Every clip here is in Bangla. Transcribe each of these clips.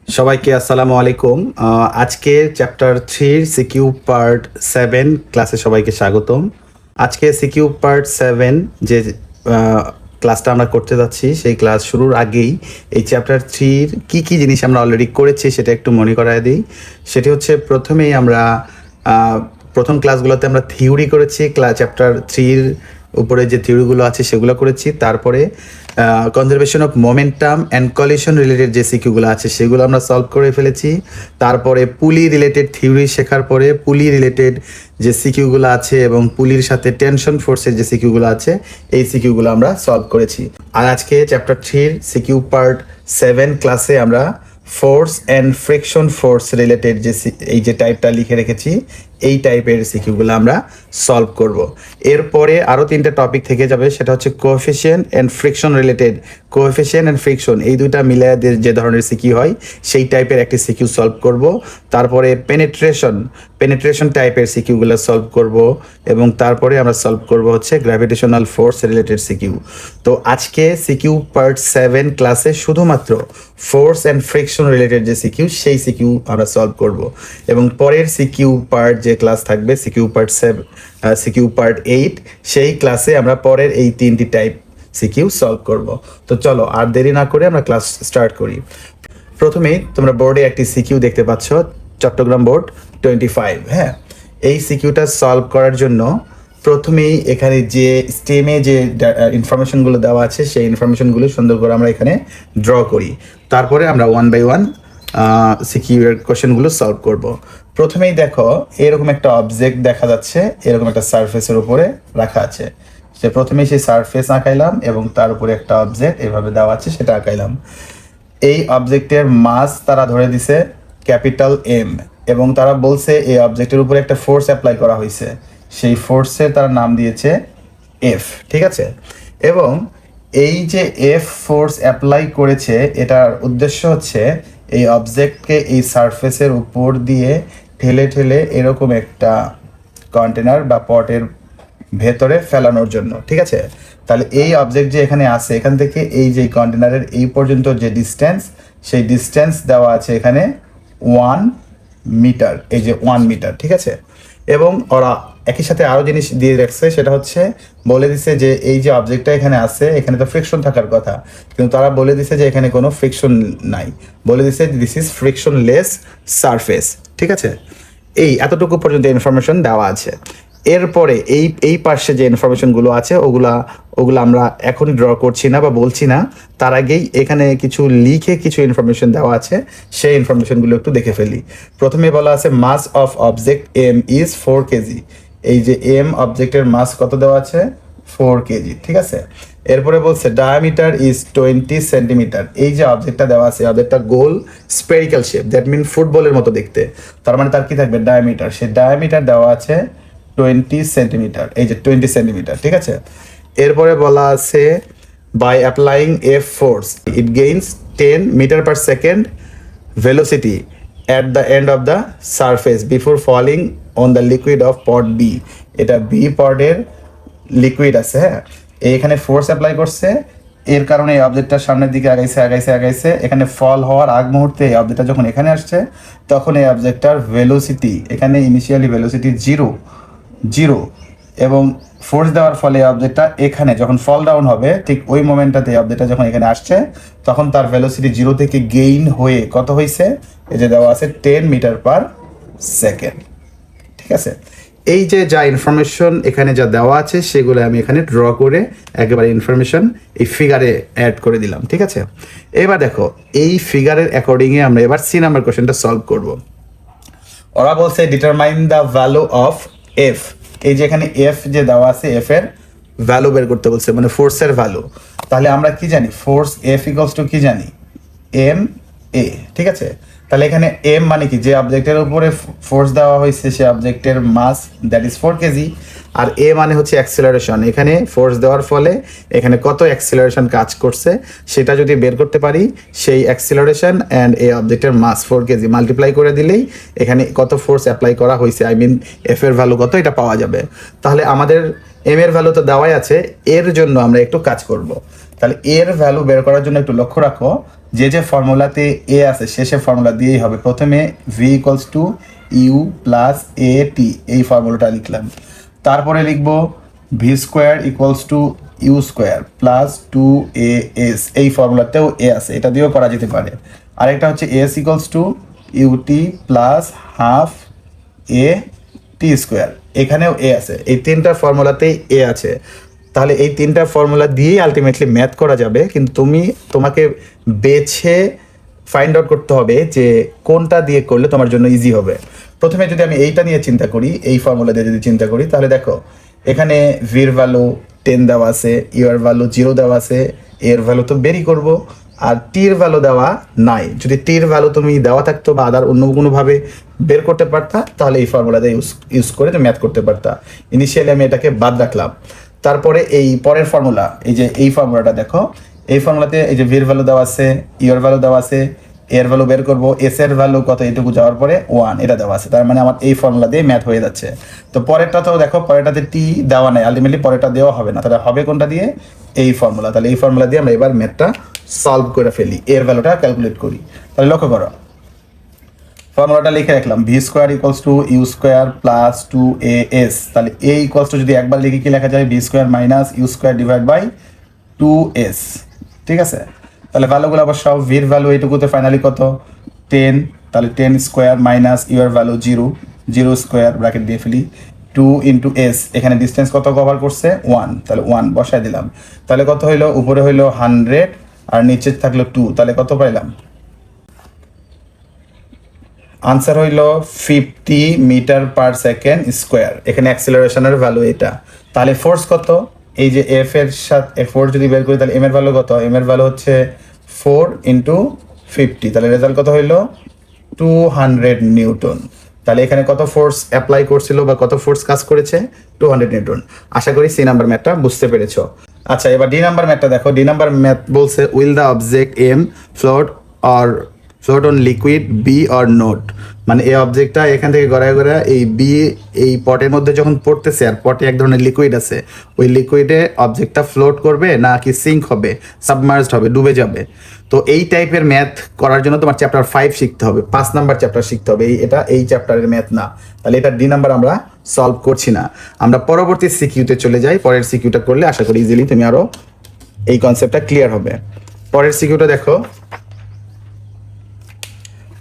সবাইকে আসসালামু আলাইকুম। আজকে চ্যাপ্টার 3 সিকিউ পার্ট 7 ক্লাসে সবাইকে স্বাগতম। আজকে সিকিউ পার্ট 7 যে ক্লাসটা আমরা করতে যাচ্ছি, সেই ক্লাস শুরুর আগেই এই চ্যাপ্টার 3-র কী জিনিস আমরা অলরেডি করেছি সেটা একটু মনে করায় দিই। সেটি হচ্ছে প্রথমেই আমরা প্রথম ক্লাসগুলোতে আমরা থিওরি করেছি, চ্যাপ্টার 3-র উপরে যে থিওরিগুলো আছে সেগুলো করেছি। তারপরে conservation of momentum and collision related যে সিকিউগুলো আছে সেগুলো আমরা সলভ করে ফেলেছি। তারপরে পুলি রিলেটেড থিওরি শেখার পরে পুলি রিলেটেড যে সিকিউগুলো আছে এবং পুলির সাথে টেনশন ফোর্সের যে সিকিউগুলো আছে এই সিকিউগুলো আমরা সলভ করেছি। আর আজকে চ্যাপ্টার 3-র সিকিউ পার্ট 7 ক্লাসে আমরা force and friction force related যে এই যে টাইপটা লিখে রেখেছি এই টাইপের সিকিউগুলো আমরা সলভ করব। এরপরে আরও 3টা টপিক থেকে যাবে, সেটা হচ্ছে coefficient and friction related. Coefficient and friction এই দুইটা মিলে যে ধরনের সিকিউ হয় সেই টাইপের একটি সিকিউ সলভ করব। তারপরে পেনিট্রেশন টাইপের সিকিউগুলো সলভ করব এবং তারপরে আমরা সলভ করব হচ্ছে গ্র্যাভিটেশনাল ফোর্স রিলেটেড সিকিউ। তো আজকে সিকিউ পার্ট 7 ক্লাসে শুধুমাত্র ফোর্স অ্যান্ড ফ্রিকশন রিলেটেড যে সিকিউ সেই সিকিউ আমরা সলভ করব এবং পরের সিকিউ পার্ট যে ক্লাস থাকবে সিকিউ পার্ট 8 সেই ক্লাসে আমরা পরের এই 3টি টাইপ সিকিউ সলভ করব। তো চলো আর দেরি না করে আমরা ক্লাস স্টার্ট করি। প্রথমেই তোমরা বোর্ডে একটি সিকিউ দেখতে পাচ্ছ, চট্টগ্রাম বোর্ড 25। হ্যাঁ, এই সিকিউটা সলভ করার জন্য প্রথমেই এখানে যে স্টেমে যে ইনফরমেশনগুলো দেওয়া আছে সেই ইনফরমেশনগুলো সুন্দর করে আমরা এখানে ড্র করি। তারপরে আমরা 1 বাই 1 সিকিউর কোশ্চেনগুলো সলভ করব। প্রথমেই দেখো এরকম একটা অবজেক্ট দেখা যাচ্ছে, এরকম একটা সারফেসের উপরে রাখা আছে। সে প্রথমেই সেই সারফেস আঁকাইলাম এবং তার উপরে একটা অবজেক্ট এভাবে দেওয়া আছে সেটা আঁকাইলাম। এই অবজেক্টের মাস তারা ধরে দিছে ক্যাপিটাল এম এবং তারা বলছে এই অবজেক্টের উপরে একটা ফোর্স অ্যাপ্লাই করা হয়েছে, সেই ফোর্সের তারা নাম দিয়েছে এফ। ঠিক আছে, এবং এই যে এফ ফোর্স অ্যাপ্লাই করেছে এটার উদ্দেশ্য হচ্ছে এই অবজেক্টকে এই সারফেসের উপর দিয়ে ঠেলে ঠেলে এরকম একটা কন্টেনার বা পটের ভেতরে ফেলানোর জন্য। ঠিক আছে, তাহলে এই অবজেক্ট যে এখানে আছে এখান থেকে এই যে কন্টেনারের এই পর্যন্ত যে ডিস্টেন্স সেই ডিস্টেন্স দেওয়া আছে এখানে 1 মিটার, এই যে 1 মিটার। ঠিক আছে, এবং ওরা একই সাথে আরও জিনিস দিয়ে রাখছে, সেটা হচ্ছে বলে দিছে যে এই যে অবজেক্টটা এখানে আছে এখানে তো ফ্রিকশন থাকার কথা, কিন্তু তারা বলে দিছে যে এখানে কোনো ফ্রিকশন নাই, বলে দিছে দিস ইজ ফ্রিকশনলেস সারফেস। ঠিক আছে, এই এতটুকু পর্যন্ত ইনফরমেশন দেওয়া আছে। এরপরে এই পাশে যে ইনফরমেশনগুলো আছে ওগুলো আমরা এখন ড্র করছি না বা বলছি না, তার আগেই এখানে কিছু লিখে কিছু ইনফরমেশন দেওয়া আছে, সেই ইনফরমেশনগুলো একটু দেখে ফেলি। প্রথমে বলা আছে mass of object M is 4 KG. এই যে এম অবজেক্টের মাস কত দেওয়া আছে 4 কেজি। ঠিক আছে, এরপরে বলছে ডায়ামিটার ইজ 20 সেন্টিমিটার। এই যে অবজেক্টটা দেওয়া আছে অবজেক্টটা গোল স্পেরিক্যাল শেপ, দ্যাট মিন ফুটবলের মতো দেখতে, তার মানে তার কি থাকবে ডায়ামিটার, সে ডায়ামিটার দেওয়া আছে 20 সেন্টিমিটার, এই যে 20 সেন্টিমিটার। ঠিক আছে, এরপরে বলা আছে by applying F force it gains 10 metre per second velocity at the end of the surface before falling on the liquid of pot B. এটা বি পটের লিকুইড আছে। হ্যাঁ, এখানে ফোর্স অ্যাপ্লাই করছে, এর কারণে এই অবজেক্টটার সামনের দিকে আগাইছে। এখানে ফল হওয়ার আগ মুহূর্তে এই অবজেক্টটা যখন এখানে আসছে তখন এই অবজেক্টটার ভেলোসিটি এখানে ইনিশিয়ালি ভেলোসিটি জিরো এবং ফোর্স দেওয়ার ফলে অবজেক্টটা এখানে যখন ফল ডাউন হবে ঠিক ওই মোমেন্টটাতে অবজেক্টটা যখন এখানে আসছে তখন তার ভেলোসিটি 0 থেকে গেইন হয়ে কত হয়েছে, এই যে দেওয়া আছে 10 মিটার পার সেকেন্ড। ঠিক আছে, এই যে যা ইনফরমেশন এখানে যা দেওয়া আছে সেগুলো আমি এখানে ড্র করে একেবারে ইনফরমেশন এই ফিগারে অ্যাড করে দিলাম। ঠিক আছে, এবার দেখো এই ফিগারের অ্যাকর্ডিংয়ে আমরা এবার সি নাম্বার কোশ্চেনটা সলভ করব। ওরা বলছে determine the value of F. এই যে এখানে এফ যে দেওয়া আছে এফ এর ভ্যালু বের করতে বলছে, মানে ফোর্সের ভ্যালু। তাহলে আমরা কি জানি ফোর্স এফ ইকুয়ালস টু কি জানি এম এ। ঠিক আছে, তাহলে এখানে এম মানে কি যে অবজেক্টের উপরে ফোর্স দেওয়া হয়েছে সে অবজেক্টের মাস দ্যাট ইজ 4 কেজি, আর এ মানে হচ্ছে অ্যাক্সিলারেশন, এখানে ফোর্স দেওয়ার ফলে এখানে কত অ্যাক্সিলারেশন কাজ করছে সেটা যদি বের করতে পারি সেই অ্যাক্সিলারেশন অ্যান্ড এই অবজেক্টের মাস 4 কেজি মাল্টিপ্লাই করে দিলেই এখানে কত ফোর্স অ্যাপ্লাই করা হয়েছে আই মিন এফ এর ভ্যালু কত এটা পাওয়া যাবে। তাহলে আমাদের এম এর ভ্যালু তো দেওয়াই আছে, এর জন্য আমরা একটু কাজ করব। তাহলে এর ভ্যালু বের করার জন্য একটু লক্ষ্য রাখো যে যে ফর্মুলাতে এ আছে শেষে ফর্মুলা দিয়েই হবে। প্রথমে V equals to you plus A T, এই ফর্মুলাটা লিখলাম। তারপরে লিখব V square equals to you square plus two A S, এই ফর্মুলাতেও এ আছে, এটা দিয়েও করা যেতে পারে। আরেকটা হচ্ছে s equals to UT plus half A T square, এখানেও এ আছে। এই তিনটা ফর্মুলাতেই এ আছে। তাহলে এই তিনটা ফর্মুলা দিয়েই আলটিমেটলি ম্যাথ করা যাবে, কিন্তু তোমাকে বেছে ফাইন্ড আউট করতে হবে যে কোনটা দিয়ে করলে তোমার জন্য ইজি হবে। প্রথমে যদি আমি এইটা নিয়ে চিন্তা করি, এই ফর্মুলা দিয়ে যদি চিন্তা করি, তাহলে দেখো এখানে ভির ভ্যালু 10 দেওয়া আছে, ইউর ভ্যালু 0 দেওয়া আছে, এর ভ্যালু তো বেরই করব, আর টির ভ্যালু দেওয়া নাই। যদি টির ভ্যালু তুমি দেওয়া থাকতো বা আদার অন্য কোনোভাবে বের করতে পারতা, তাহলে এই ফর্মুলাতে ইউজ করে তুমি ম্যাথ করতে পারতা। ইনিশিয়ালি আমি এটাকে বাদ রাখলাম। তারপরে এই পরের ফর্মুলা, এই যে এই ফর্মুলাটা দেখো, এই ফর্মুলাতে এই যে ভির ভ্যালু দেওয়া আছে, ইউর ভ্যালু দেওয়া আছে, এর ভ্যালু বের করবো, এস এর ভ্যালু কত এইটুকু যাওয়ার পরে 1 এটা দেওয়া আছে। তার মানে আমার এই ফর্মুলা দিয়ে ম্যাথ হয়ে যাচ্ছে। তো পরেরটা তো দেখো, পরেরটাতে টি দেওয়া নাই, আলটিমেটলি পরেরটা দেওয়া হবে না, তাহলে হবে কোনটা দিয়ে? এই ফর্মুলা। তাহলে এই ফর্মুলা দিয়ে আমরা এবার ম্যাথটা সলভ করে ফেলি, এর ভ্যালুটা ক্যালকুলেট করি। তাহলে লক্ষ্য করো, ফর্মুলাটা লিখে রাখলাম, v square equals to you square plus two A s. তাহলে এ ইকুয়ালস টু যদি একবার লিখে কি লেখা যায়? V square minus u square divide by two s. ঠিক আছে, তাহলে ভ্যালুগুলো আবার সব, ভির ভ্যালু এইটুকুতে ফাইনালি কত? 10, তাহলে 10 square minus your value 0, 0 square bracket দিয়ে ফেলি, 2 ইন্টু এস, এখানে ডিস্টেন্স কত কভার করছে? 1, তাহলে 1 বসায় দিলাম। তাহলে কত হইলো? উপরে হইলো 100 আর নিচে থাকলো 2, তাহলে কত পাইলাম? আনসার হইল 50 মিটার পার সেকেন্ড স্কোয়ার। এখানে অ্যাক্সিলারেশনের ভ্যালু এটা। তাহলে ফোর্স কত? এই যে এফ এর সাথে ফোর্স যদি বের করি, তাহলে এম এর ভ্যালু কত? এম এর ভ্যালু হচ্ছে 4 ইন্টু 50, তাহলে রেজাল্ট কত হইল? 200 নিউটন। তাহলে এখানে কত ফোর্স অ্যাপ্লাই করছিল বা কত ফোর্স কাজ করেছে? 200 নিউটন। আশা করি সি নাম্বার ম্যাথটা বুঝতে পেরেছো। আচ্ছা, এবার ডি নাম্বার ম্যাথটা দেখো। ডি নাম্বার ম্যাথ বলছে, will the object M float on liquid B or not. মানে এই অবজেক্টটা এখান থেকে গড়ায় গড়ায় এই বি, এই পটের মধ্যে যখন পড়তেছে, আর পটে এক ধরনের লিকুইড আছে, ওই লিকুইডে অবজেক্টটা ফ্লোট করবে নাকি সিঙ্ক হবে, সাবমার্জড হবে, ডুবে যাবে। তো এই টাইপের ম্যাথ করার জন্য তোমার চ্যাপ্টার 5 শিখতে হবে, 5 নাম্বার চ্যাপ্টার শিখতে হবে। এটা এই চ্যাপ্টারের ম্যাথ না। তাহলে এটা ডি নাম্বার আমরা সলভ করছি না। আমরা পরবর্তী সিকিউতে চলে যাই। পরের সিকিউটা করলে আশা করি ইজিলি তুমি আরো এই কনসেপ্টটা ক্লিয়ার হবে। পরের সিকিউটা দেখো,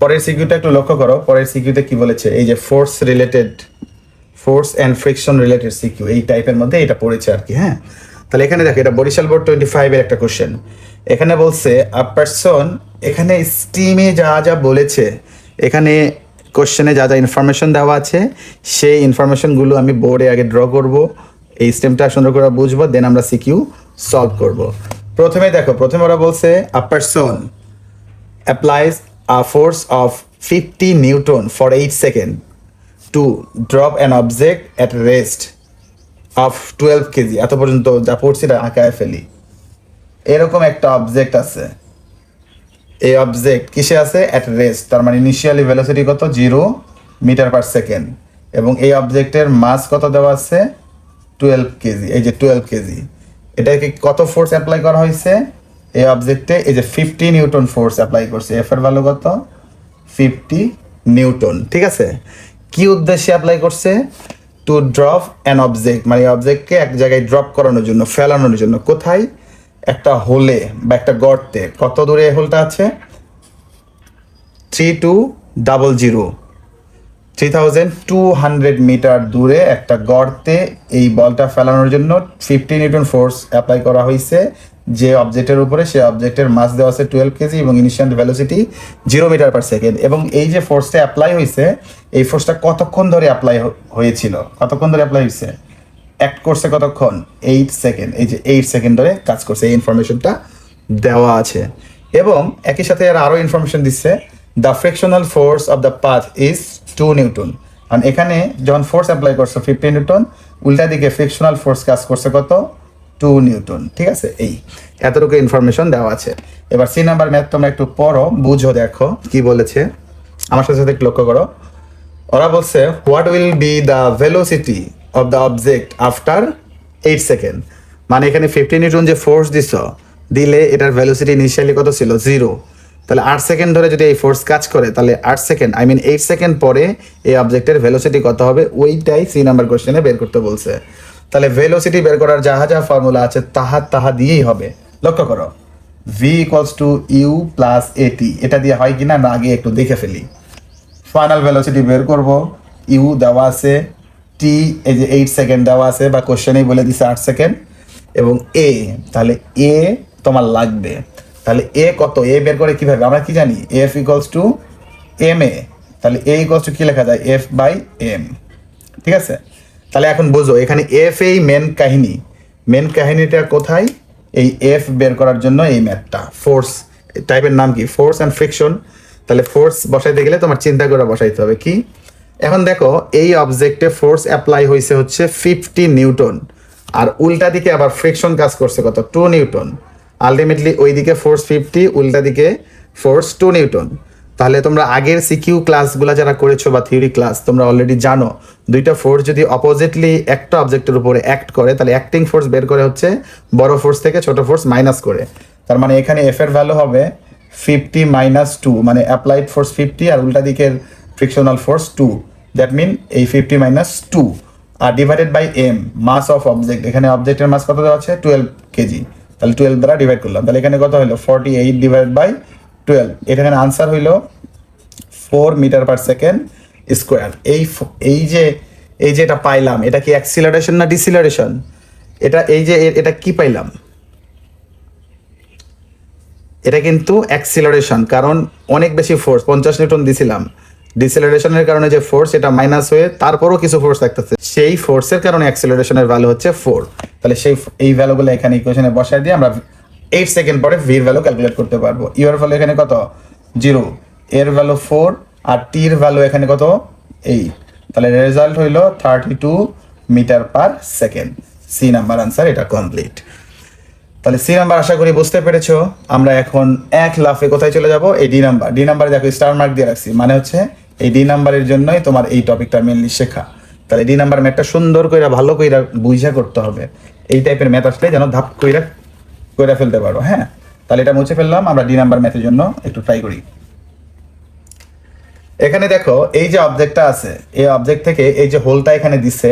পরের সিকিউটা একটু লক্ষ্য করো। পরের সিকিউতে কি বলেছে? এই যে force and friction related CQ, এই টাইপের মধ্যে এটা পড়েছে আর কি। হ্যাঁ, তাহলে এখানে দেখো, এটা বরিশাল বোর্ড 25 এর একটা কোশ্চেন। এখানে বলছে আ পারসন, এখানে স্টিমে যা যা বলেছে, এখানে কোশ্চেনে যা যা ইনফরমেশন দেওয়া আছে, সেই ইনফরমেশনগুলো আমি বোর্ডে আগে ড্র করব, এই স্টেমটা সুন্দর করে বুঝবো, দেন আমরা সিকিউ সলভ করব। প্রথমে দেখো, প্রথমে ওরা বলছে আ person applies a force of 50 Newton for 8 seconds to drop an object at rest of 12 kg। এত পর্যন্ত যা পড়ছি এটা আঁকায় ফেলি। এরকম একটা অবজেক্ট আছে, এই অবজেক্ট কিসে আছে? At rest. তার মানে ইনিশিয়ালি ভেলোসিটি কত? 0 মিটার পার সেকেন্ড, এবং এই অবজেক্টের মাস কত দেওয়া আছে? 12 কেজি। এই যে 12 কেজি, এটাকে কত ফোর্স অ্যাপ্লাই করা হয়েছে এই অবজেক্টে? এই যে 50 নিউটন ফোর্স অ্যাপ্লাই করছে। এফ এর ভ্যালু কত? 50 নিউটন। ঠিক আছে, কি উদ্দেশ্যে অ্যাপ্লাই করছে? টু ড্রপ অ্যান অবজেক্ট, মানে অবজেক্টকে এক জায়গায় ড্রপ করানোর জন্য, ফেলানোর জন্য। কোথায়? একটা হোলে বা একটা গর্তে। কত দূরে এই হোলটা আছে? 3200 মিটার দূরে একটা গর্তে এই বলটা ফেলানোর জন্য 50 নিউটন ফোর্স অ্যাপ্লাই করা হয়েছে যে অবজেক্টের উপরে। সে অবজেক্টের মাস দেওয়া আছে 12 কেজি এবং initial velocity 0 metre per second. এবং এই যে ফোর্সটা অ্যাপ্লাই হয়েছে, এই ফোর্সটা কতক্ষণ ধরে অ্যাপ্লাই হয়েছিল? কতক্ষণ ধরে অ্যাপ্লাই হয়েছে? অ্যাক্ট করছে কতক্ষণ? 8 সেকেন্ড। এই যে 8 সেকেন্ড ধরে কাজ করছে, এই ইনফরমেশনটা দেওয়া আছে। এবং একই সাথে আর আরও ইনফরমেশন দিচ্ছে, the frictional force of the path is 2 Newton. কারণ এখানে যখন ফোর্স অ্যাপ্লাই করছে 50 নিউটন, উল্টা দিকে ফ্রিকশনাল ফোর্স কাজ করছে কত? 2 নিউটন। ঠিক আছে, এই এতটুকু ইনফরমেশন দেওয়া আছে। এবার সি নাম্বার ম্যাথ তোমরা একটু পড়ো, বুঝো, দেখো কি বলেছে। আমার সাথে সাথে একটু লক্ষ্য করো। ওরা বলছে, what will be the velocity of the object after 8 second. মানে এখানে 50 নিউটন যে ফোর্স দিলে এটার ভেলোসিটি ইনিশিয়ালি কত ছিল? 0। তাহলে 8 সেকেন্ড ধরে যদি এই ফোর্স কাজ করে তাহলে 8 সেকেন্ড 8 সেকেন্ড পরে এই অবজেক্টের ভেলোসিটি কত হবে ওইটাই সি নাম্বার কোশ্চেনে বের করতে বলছে। তাহলে ভেলোসিটি বের করার যাহা যা ফর্মুলা আছে তাহা দিয়েই হবে। লক্ষ্য করো v equals to you plus at, এটা দিয়ে হয় কিনা আমরা আগে একটু দেখে ফেলি। ফাইনাল ভেলোসিটি বের করব, ইউ দেওয়া আছে, টি এই যে 8 সেকেন্ড দেওয়া আছে বা কোশ্চেনেই বলে দিছে 8 সেকেন্ড, এবং এ, তাহলে এ তোমার লাগবে। তাহলে এ কত, এ বের করে কিভাবে, আমরা কি জানি F equals to M A, তাহলে এ ইকুয়ালস টু কি লেখা যায় এফ বাই এম। ঠিক আছে, তাহলে এখন বোঝো এখানে এফ এই মেন কাহিনীটা কোথায়, এই এফ বের করার জন্য এই ম্যাথটা, ফোর্স টাইপের নাম কি ফোর্স অ্যান্ড ফ্রিকশন। তাহলে ফোর্স বসাইতে গেলে তোমার চিন্তা করে বসাইতে হবে কি, এখন দেখো এই অবজেক্টে ফোর্স অ্যাপ্লাই হয়েছে হচ্ছে 50 নিউটন, আর উল্টা দিকে আবার ফ্রিকশন কাজ করছে কত 2 নিউটন। আলটিমেটলি ওই দিকে ফোর্স 50, উল্টা দিকে ফোর্স 2 নিউটন। তাহলে তোমরা আগের সিকিউ ক্লাসগুলো যারা করেছো বা থিওরি ক্লাস তোমরা অলরেডি জানো, দুইটা ফোর্স যদি অপোজিটলি একটা অবজেক্টের উপরে অ্যাক্ট করে তাহলে অ্যাক্টিং ফোর্স বের করে হচ্ছে বড় ফোর্স থেকে ছোট ফোর্স মাইনাস করে। তার মানে এখানে এফ এর ভ্যালু হবে 50 মাইনাস 2, মানে অ্যাপ্লাইড ফোর্স 50 আর উল্টা দিকের ফ্রিকশনাল ফোর্স 2, দ্যাট মিন এই 50 মাইনাস 2 আর divided by m, mass of object, এখানে অবজেক্টের মাস কত দেওয়া আছে 12 কেজি, তাহলে 12 দ্বারা ডিভাইড করলাম, তাহলে এখানে কত হলো 48 ডিভাইড বাই 12, এখানে আনসার হইল 4 মিটার পার সেকেন্ড স্কোয়ার। এই যে এটা পাইলাম, এটা কি অ্যাক্সিলারেশন না ডিসিলারেশন, এটা কি পাইলাম, এটা কিন্তু অ্যাক্সিলারেশন, কারণ অনেক বেশি ফোর্স 50 নিউটন দিছিলাম, ডিসেলারেশনের কারণে যে ফোর্স এটা মাইনাস হয়ে তারপরও কিছু ফোর্স থাকতেছে, সেই ফোর্সের কারণে অ্যাক্সিলারেশনের ভ্যালু হচ্ছে 4। তাহলে এই ভ্যালুগুলো এখানে ইকুয়েশনে বসায় দিয়ে আমরা 8 সেকেন্ড পরে ভির ভ্যালু ক্যালকুলেট করতে পারবো। ইউ এর ভ্যালু এখানে কত 0, এর ভ্যালু 4 আর টির ভ্যালু এখানে কত 8, তাহলে রেজাল্ট হইল 32 metre per second. C number answer, এটা কমপ্লিট। তাহলে সি নাম্বার আশা করি বুঝতে পেরেছো। আমরা এখন এক লাফে কোথায় চলে যাব, এই ডি নাম্বারে দেখো স্টার মার্ক দিয়ে রাখছি, মানে হচ্ছে এই ডি নাম্বারের জন্যই তোমার এই টপিকটা মেনলি শেখা। তাহলে ডি নাম্বার ম্যাথটা সুন্দর কইরা ভালো কইরা বুঝা করতে হবে, এই টাইপের ম্যাথ আসলে যেন ধাপ কইরা ফেলতে পারো। হ্যাঁ, তাহলে এটা মুছে ফেললাম, আমরা ডি নাম্বার ম্যাথের জন্য একটু ট্রাই করি। এখানে দেখো এই যে অবজেক্টটা আছে, এই অবজেক্ট থেকে এই যে হোলটা এখানে দিচ্ছে,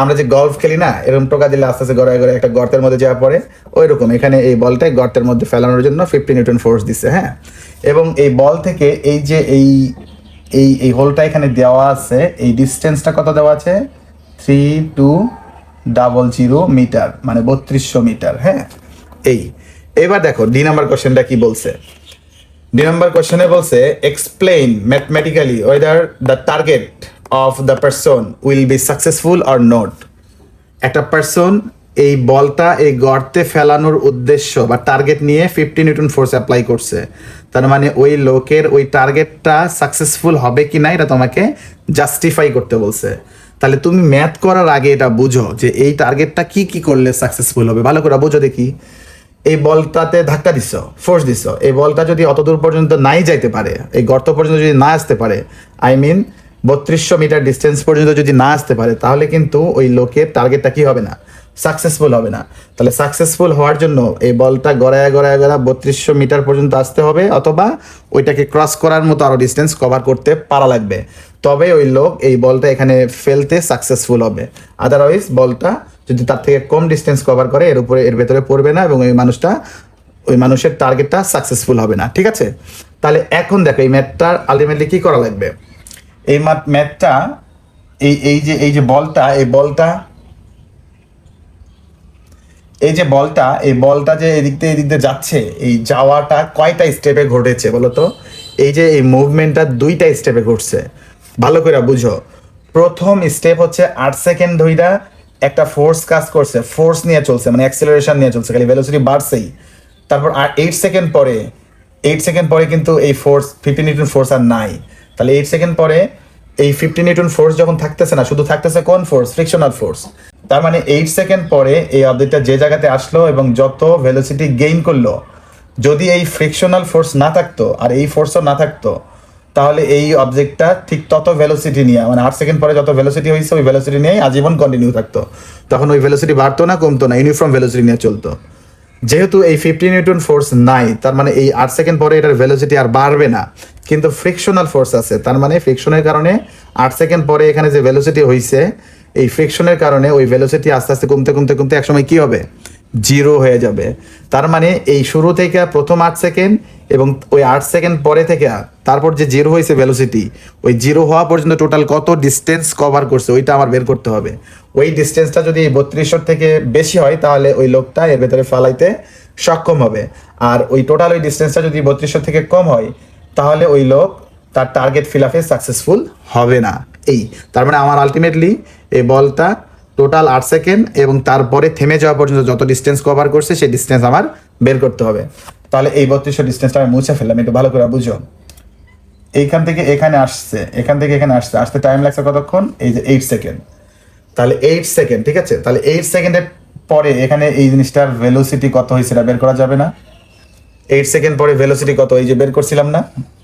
আমরা যে গলফ খেলি না, এরকম টোকা দিলে আস্তে আস্তে গড়ায় গড়ে একটা গর্তের মধ্যে যাওয়া পড়ে, ওই রকম এখানে এই বলটাই গর্তের মধ্যে ফেলানোর জন্য 50 নিউটন ফোর্স দিচ্ছে। হ্যাঁ, এবং এই বল থেকে এই যে এই হোলটা এখানে দেওয়া আছে, এই ডিস্টেন্সটা কত দেওয়া আছে 3200 মিটার, মানে 3200 মিটার। হ্যাঁ, এবার দেখো ডি নাম্বার কোশ্চেনটা কি বলছে। ডি নাম্বার কোশ্চেনে বলছে explain mathematically whether the target of the person will be successful or not. একটা পারসন এই বলটা এই গর্তে ফেলানোর উদ্দেশ্য বা টার্গেট নিয়ে 50 নিউটন ফোর্স অ্যাপ্লাই করছে, তার মানে ওই লোকের ওই টার্গেটটা সাকসেসফুল হবে কি না এটা তোমাকে জাস্টিফাই করতে বলছে। তাহলে তুমি ম্যাথ করার আগে এটা বুঝো যে এই টার্গেটটা কি করলে সাকসেসফুল হবে, ভালো করে বুঝো দেখি। এই বলটাতে ধাক্কা দিচ্ছ, ফোর্স দিচ্ছ, এই বলটা যদি অত দূর পর্যন্ত নাই যাইতে পারে, এই গর্ত পর্যন্ত যদি না আসতে পারে, 3200 মিটার ডিস্টেন্স পর্যন্ত যদি না আসতে পারে, তাহলে কিন্তু ওই লোকের টার্গেটটা কি হবে না, সাকসেসফুল হবে না। তাহলে সাকসেসফুল হওয়ার জন্য এই বলটা গড়ায় 3200 মিটার পর্যন্ত আসতে হবে, অথবা ওইটাকে ক্রস করার মতো আরো ডিস্টেন্স কভার করতে পারা লাগবে, তবে ওই লোক এই বলটা এখানে ফেলতে সাকসেসফুল হবে। আদারওয়াইজ বলটা যদি তার থেকে কম ডিস্টেন্স কভার করে এর ভেতরে পড়বে না এবং ওই মানুষের টার্গেটটা সাকসেসফুল হবে না। ঠিক আছে, তাহলে এখন দেখো এই ম্যাথটা আলটিমেটলি কি করা লাগবে। এই ম্যাথটা এই যে বলটা যে এদিক দিয়ে যাচ্ছে, এই যাওয়াটা কয়টা স্টেপে ঘটেছে বলো তো। এই যে এই মুভমেন্টটা 2টা স্টেপে ঘটছে, ভালো করে বুঝো। প্রথম স্টেপ হচ্ছে 8 সেকেন্ড ধইরা একটা ফোর্স কাজ করছে, ফোর্স নিয়ে চলছে, মানে অ্যাক্সিলারেশন নিয়ে চলছে, খালি ভেলোসিটি বাড়ছেই। তারপর 8 সেকেন্ড পরে কিন্তু এই ফোর্স 50 নিউটন ফোর্স আর নাই। তাহলে 8 সেকেন্ড পরে এই 50 নিউটন ফোর্স যখন থাকতেছে না, শুধু থাকতেছে কোন ফোর্স, ফ্রিকশনাল ফোর্স। তার মানে 8 সেকেন্ড পরে এই অবজেক্টটা যে জায়গাতে আসলো এবং যত ভেলোসিটি গেইন করলো, যদি এই ফ্রিকশনাল ফোর্স না থাকতো আর এই ফোর্সও না থাকতো, তাহলে এই অবজেক্টটা ঠিক তত ভেলোসিটি নিয়ে, মানে 8 সেকেন্ড পরে যত ভেলোসিটি হয়েছে ওই ভেলোসিটি নিয়েই আজীবন কন্টিনিউ থাকতো। তখন ওই ভেলোসিটি বাড়তো না, কমতো না, ইউনিফর্ম ভেলোসিটি নিয়ে চলতো। যেহেতু এই 50 নিউটন ফোর্স নাই, তার মানে এই 8 সেকেন্ড পরে এটার ভেলোসিটি আর বাড়বে না, কিন্তু ফ্রিকশনাল ফোর্স আছে, তার মানে ফ্রিকশনের কারণে 8 সেকেন্ড পরে এখানে যে ভেলোসিটি হয়েছে, এই ফ্রিকশনের কারণে ওই ভেলোসিটি আস্তে আস্তে কমতে কমতে কমতে একসময় কি হবে, জিরো হয়ে যাবে। তার মানে এই শুরু থেকে প্রথম 8 সেকেন্ড এবং ওই 8 সেকেন্ড পরে থেকে তারপর যে জিরো হয়েছে ভেলোসিটি, ওই জিরো হওয়া পর্যন্ত টোটাল কত ডিস্টেন্স কভার করছে ওইটা আমার বের করতে হবে। ওই ডিস্টেন্সটা যদি 3200 থেকে বেশি হয় তাহলে ওই লোকটা এর ভেতরে ফালাইতে সক্ষম হবে, আর ওই টোটাল ওই ডিস্টেন্সটা যদি 3200 থেকে কম হয় তাহলে ওই লোক তার টার্গেট ফিল আপে সাকসেসফুল হবে না। এই তার মানে আমার আলটিমেটলি এই বলটা টোটাল 8 সেকেন্ড এবং তারপরে থেমে যাওয়া পর্যন্ত যত ডিস্টেন্স কভার করছে সেই ডিস্টেন্স আমার বের করতে হবে। তাহলে এই 3200 ডিস্টেন্সটা আমি মুছে ফেললাম, একটু ভালো করে বুঝো। এইখান থেকে এখানে আসছে, এখান থেকে এখানে আসতে টাইম লাগছে কতক্ষণ, এই যে 8 সেকেন্ড। তাহলে 8 সেকেন্ড, ঠিক আছে, তাহলে 8 সেকেন্ডের পরে এখানে এই জিনিসটার ভেলোসিটি কত হয়েছে এটা বের করা যাবে না? 8 সেকেন্ড পরে ভেলোসিটি কত, এই যে বের করছিলাম না,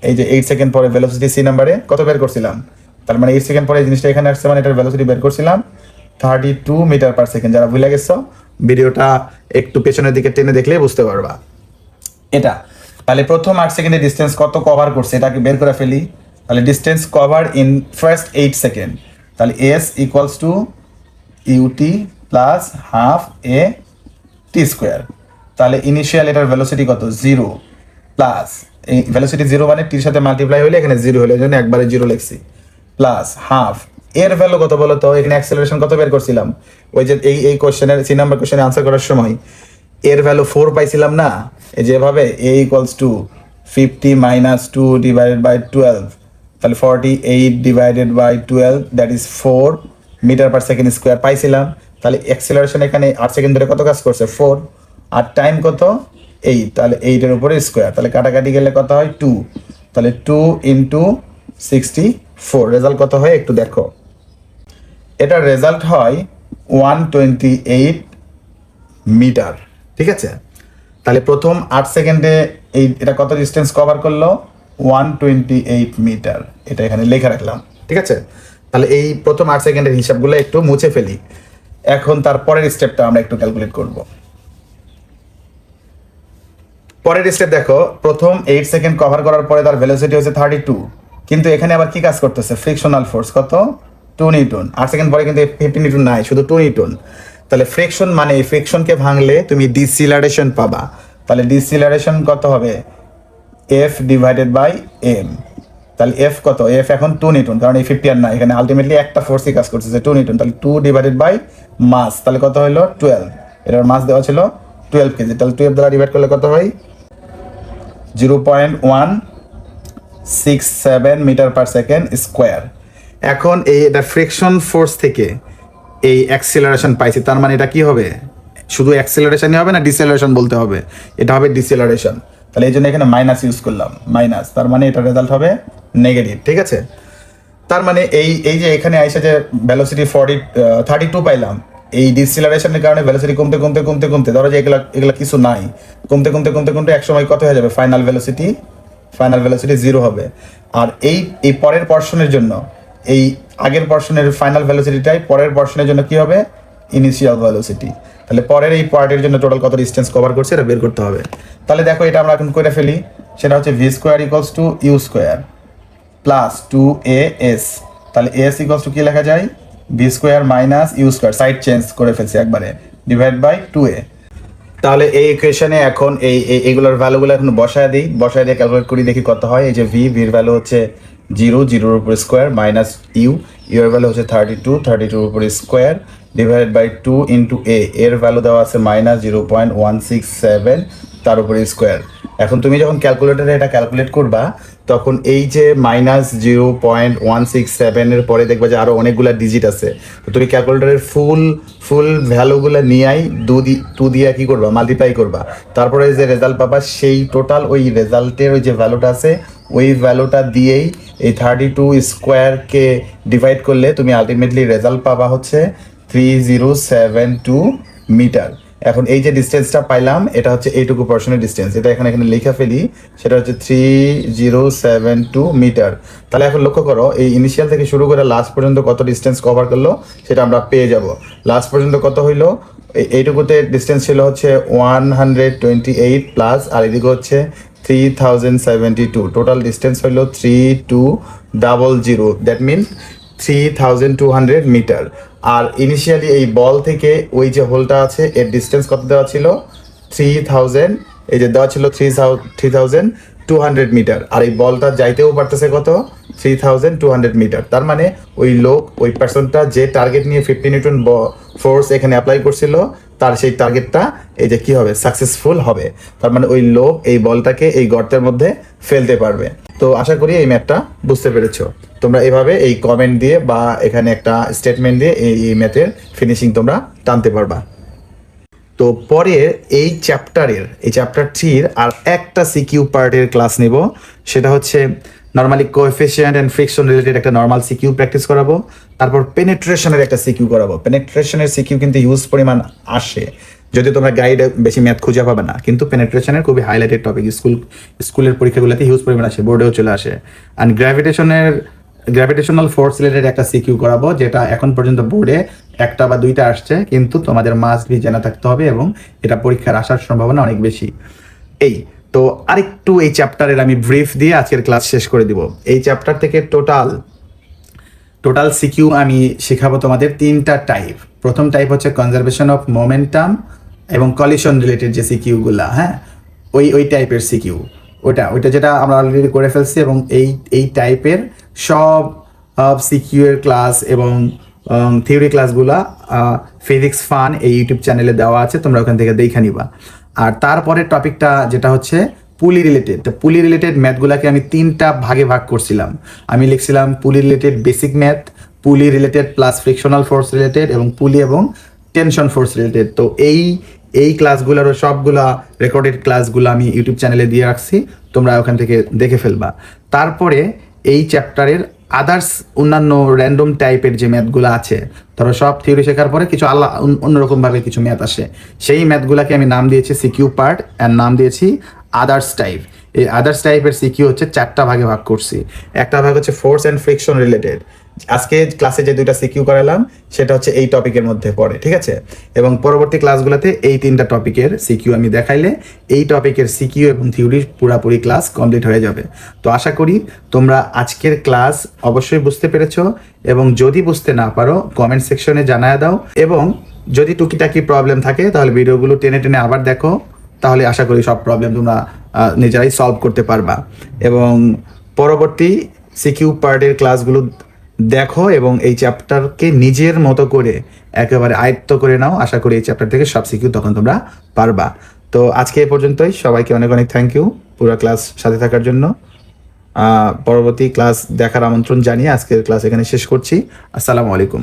এই যে 8 সেকেন্ড পরে ভেলোসিটি সি নাম্বারে কত বের করছিলাম, তার মানে 8 সেকেন্ড পরে এই জিনিসটা এখানে আসছে, মানে এটার ভেলোসিটি বের করছিলাম 32 মিটার পার সেকেন্ড। যারা ভুলে গেছো ভিডিওটা একটু পেছনের দিকে টেনে দেখলে বুঝতে পারবা এটা। তাহলে প্রথম 8 সেকেন্ডে ডিস্টেন্স কত কভার করছে এটাকে বের করে ফেলি। তাহলে distance cover in first 8 second, তাহলে S equals to UT plus half A T square. তাহলে ইনিশিয়াল এটার ভেলোসিটি কত, জিরো, প্লাস এই ভেলোসিটি জিরো মানে টির সাথে মাল্টিপ্লাই হলে এখানে জিরো হলে, এই জন্য একবারে জিরো লিখছি, প্লাস হাফ এর ভ্যালু কত বলো তো, এখানে অ্যাক্সেলারেশন কত বের করছিলাম, ওই যে এই কোশ্চেনের 3 নাম্বার কোশ্চেনে আনসার করার সময় এর ভ্যালু 4 পাইছিলাম না, এই যেভাবে A equals to 50 minus 2 divided by 12, তাহলে 48 divided by 12 that is 4 metre per second square পাইছিলাম। তাহলে অ্যাক্সেলারেশন এখানে 8 সেকেন্ড ধরে কত কাজ করছে, 4, আর টাইম কত 8, তাহলে 8 এর উপরে স্কোয়ার, তাহলে কাটাকাটি গেলে কত হয় 2, তাহলে 2 ইন্টু 64, রেজাল্ট কত হয় একটু দেখো। এটার রেজাল্ট হয় 128 মিটার, ঠিক আছে। তাহলে প্রথম 8 সেকেন্ডে এটা কত ডিস্টেন্স কভার করলো, 128 মিটার, এটা এখানে লেখা রাখলাম, ঠিক আছে। তাহলে এই প্রথম 8 সেকেন্ডের হিসাবগুলো একটু মুছে ফেলি। এখন তার পরের স্টেপটা আমরা একটু ক্যালকুলেট করব। পরের স্টেপ দেখো, প্রথম 8 সেকেন্ড কভার করার পরে তার ভেলোসিটি হচ্ছে 32, কিন্তু এখানে আবার কি কাজ করতেছে, ফ্রিকশনাল ফোর্স কত, 2 নিউটন। 8 সেকেন্ড পরে কিন্তু 50 নিউটন নাই, শুধু 2 নিউটন। তাহলে ফ্রিকশন মানে এই ফ্রিকশনকে ভাঙলে তুমি ডিসিলারেশন পাবা। তাহলে ডিসিলারেশন কত হবে, এফ ডিভাইডেড বাই এম। তাহলে এফ কত, এফ এখন 2 নিউটন, কারণ এই 50 আর না, এখানে আলটিমেটলি একটা ফোর্সই কাজ করতেছে 2 নিউটন। তাহলে 2 ডিভাইডেড বাই মাস, তাহলে কত হলো 12, এটার মাস দেওয়া ছিল 12 কেজি, তাহলে 12 দ্বারা ডিভাইড করলে কত হয়, 0.167 মিটার পার সেকেন্ড স্কোয়ার। এখন এটা ফ্রিকশন ফোর্স থেকে এই অ্যাক্সিলারেশন পাইছি, তার মানে এটা কি হবে, শুধু অ্যাক্সিলারেশনই হবে না, ডিসেলারেশন বলতে হবে, এটা হবে ডিসেলারেশন। তাহলে এই জন্য এখানে মাইনাস ইউজ করলাম, মাইনাস, তার মানে এটা রেজাল্ট হবে নেগেটিভ, ঠিক আছে। তার মানে এই যে এখানে আইসা যে ভেলোসিটি 32 পাইলাম, এই ডিসিলারেশনের কারণে ভেলোসিটি কমতে কমতে কমতে কমতে, ধরো যে এগুলা কিছু নাই, কমতে কমতে কমতে কমতে এক সময় কত হয়ে যাবে, ফাইনাল ভেলোসিটি জিরো হবে। আর এই পরের পর্শনের জন্য, এই আগের পর্শনের ফাইনাল ভেলোসিটিটাই পরের পর্শনের জন্য কি হবে, ইনিশিয়াল ভেলোসিটি। তাহলে পরের এই পার্টের জন্য টোটাল কত ডিস্টেন্স কভার করছে এটা বের করতে হবে। তাহলে দেখো এটা আমরা এখন করে ফেলি, সেটা হচ্ছে v square equals to you square plus 2as। তাহলে এস ইকুয়ালস টু কি লেখা যায়, v square minus u square, side change করে ফেলছি একবারে, ডিভাইড বাই 2a। তাহলে এই ইকুয়েশনে এখন এইগুলোর ভ্যালুগুলো এখন বসায় দিয়ে ক্যালকুলেট করি, দেখি কত হয়। এই যে ভির ভ্যালু হচ্ছে 0, 0 এর উপর স্কোয়ার, মাইনাস ইউ এর ভ্যালু হচ্ছে 32, 32 এর উপর স্কোয়ার, ডিভাইডেড বাই 2 ইন্টু এর ভ্যালু দেওয়া আছে মাইনাস 0.167 তার উপরে স্কোয়ার। এখন তুমি যখন ক্যালকুলেটারে এটা ক্যালকুলেট করবা তখন এই যে মাইনাস 0.167 এর পরে দেখবা যে আরো অনেকগুলা ডিজিট আছে, তো তুমি ক্যালকুলেটারের ফুল ভ্যালুগুলো নিয়েই 2 দিয়ে কি করবা, মাল্টিপ্লাই করবা, তারপরে যে রেজাল্ট পাবা সেই টোটাল ওই রেজাল্টের ওই যে ভ্যালুটা আছে ওই ভ্যালুটা দিয়েই এই 32 স্কোয়ারকে ডিভাইড করলে তুমি আলটিমেটলি রেজাল্ট পাবা হচ্ছে 3072 মিটার। এখন এই যে ডিস্টেন্সটা পাইলাম এটা হচ্ছে এইটুকু পর্শনের ডিস্টেন্স, এটা এখানে লিখে ফেলি, সেটা হচ্ছে 3072 মিটার। তাহলে এখন লক্ষ্য করো এই ইনিশিয়াল থেকে শুরু করে লাস্ট পর্যন্ত কত ডিস্টেন্স কভার করলো সেটা আমরা পেয়ে যাব। লাস্ট পর্যন্ত কত হইলো, এইটুকুতে ডিস্টেন্স ছিল হচ্ছে 128 প্লাস, আর এদিকে হচ্ছে 3072, টোটাল ডিস্টেন্স হলো 3200, দ্যাট মিন 3200 মিটার। আর ইনিশিয়ালি এই বল থেকে ওই যে হোলটা আছে এর ডিস্টেন্স কত দেওয়া ছিল? 3000, এই যে দেওয়া ছিল 3200 মিটার, আর এই বলটা যাইতেও পারতেছে কত? 3200 মিটার। তার মানে ওই লোক, ওই পার্সনটা যে টার্গেট নিয়ে 50 নিউটন ফোর্স এখানে অ্যাপ্লাই করছিল, তার সেই টার্গেটটা এই যে কি হবে? সাকসেসফুল হবে। তার মানে ওই লোক এই বলটাকে এই গর্তের মধ্যে ফেলতে পারবে। তো আশা করি এই ম্যাথটা বুঝতে পেরেছো। তোমরা এভাবে এই কমেন্ট দিয়ে বা এখানে একটা স্টেটমেন্ট দিয়ে এই ম্যাথের ফিনিশিং তোমরা টানতে পারবা। তো পরে এই চ্যাপ্টার 3-র আর একটা সিকিউ পার্টের ক্লাস নেব, সেটা হচ্ছে normally coefficient and friction related একটা নর্মাল সিকিউ প্র্যাকটিস করাবো। তারপর পেনেট্রেশনের একটা সিকিউ করাবো। পেনেট্রেশনের সিকিউ কিন্তু হিউজ পরিমাণ আসে, যদি তোমরা গাইডে বেশি ম্যাথ খুঁজে পাবে না, কিন্তু পেনেট্রেশনের খুবই হাইলাইটেড টপিক, স্কুলের পরীক্ষাগুলোতে হিউজ পরিমাণ আসে, বোর্ডেও চলে আসে। অ্যান্ড গ্র্যাভিটেশনাল ফোর্স রিলেটেড একটা সিকিউ করাবো, যেটা এখন পর্যন্ত বোর্ডে একটা বা দুইটা আসছে, কিন্তু তোমাদের মাস্ট বি জানা থাকতে হবে এবং এটা পরীক্ষার আসার সম্ভাবনা অনেক বেশি। তো আরেকটু এই চ্যাপ্টারের আমি ব্রিফ দিয়ে আজকের ক্লাস শেষ করে দিব। এই চ্যাপ্টার থেকে টোটাল সিকিউ আমি শেখাবো তোমাদের 3টা টাইপ। প্রথম টাইপ হচ্ছে কনজারভেশন অফ মোমেন্টাম এবং কলিশন রিলেটেড যে সিকিউগুলা, হ্যাঁ, ওই টাইপের সিকিউ, ওইটা যেটা আমরা অলরেডি করে ফেলছি। এবং এই টাইপের সব সিকিউ এর ক্লাস এবং থিওরি ক্লাসগুলা ফিজিক্স ফান এই ইউটিউব চ্যানেলে দেওয়া আছে, তোমরা ওখান থেকে দেখে নিবা। আর তারপরের টপিকটা যেটা হচ্ছে পুলি রিলেটেড, তো পুলি রিলেটেড ম্যাথগুলাকে আমি 3টা ভাগে ভাগ করছিলাম। আমি লিখছিলাম পুলি রিলেটেড বেসিক ম্যাথ, পুলি related plus frictional force related, এবং পুলি এবং টেনশন ফোর্স রিলেটেড। তো এই ক্লাসগুলোরও সবগুলা রেকর্ডেড ক্লাসগুলো আমি ইউটিউব চ্যানেলে দিয়ে রাখছি, তোমরা ওখান থেকে দেখে ফেলবা। তারপরে এই চ্যাপ্টারের আদার্স অন্যান্য র্যান্ডম টাইপের যে ম্যাথগুলো আছে, ধরো সব থিওরি শেখার পরে কিছু অন্যরকমভাবে কিছু ম্যাথ আসে, সেই ম্যাথগুলোকে আমি নাম দিয়েছি সিকিউ পার্ট অ্যান্ড নাম দিয়েছি আদার্স টাইপ। এই আদার্স টাইপের সিকিউ হচ্ছে 4টা ভাগে ভাগ করছি। একটা ভাগ হচ্ছে ফোর্স অ্যান্ড ফ্রিকশন রিলেটেড, আজকে ক্লাসে যে 2টা সিকিউ করালাম সেটা হচ্ছে এই টপিকের মধ্যে পড়ে, ঠিক আছে। এবং পরবর্তী ক্লাসগুলোতে এই 3টা টপিকের সিকিউ আমি দেখাইলে এই টপিকের সিকিউ এবং থিওরি পুরাপুরি ক্লাস কমপ্লিট হয়ে যাবে। তো আশা করি তোমরা আজকের ক্লাস অবশ্যই বুঝতে পেরেছো, এবং যদি বুঝতে না পারো কমেন্ট সেকশনে জানায় দাও, এবং যদি টুকিটাকি প্রবলেম থাকে তাহলে ভিডিওগুলো টেনে টেনে আবার দেখো, তাহলে আশা করি সব প্রবলেম তোমরা নিজেরাই সলভ করতে পারবা। এবং পরবর্তী সিকিউ পার্টের ক্লাসগুলো দেখো এবং এই চ্যাপ্টারকে নিজের মতো করে একেবারে আয়ত্ত করে নাও। আশা করি এই চ্যাপ্টার থেকে সব সিকিউ তখন তোমরা পারবা। তো আজকে এ পর্যন্তই, সবাইকে অনেক অনেক থ্যাংক ইউ পুরো ক্লাস সাথে থাকার জন্য। পরবর্তী ক্লাস দেখার আমন্ত্রণ জানিয়ে আজকের ক্লাস এখানে শেষ করছি। আসসালামু আলাইকুম।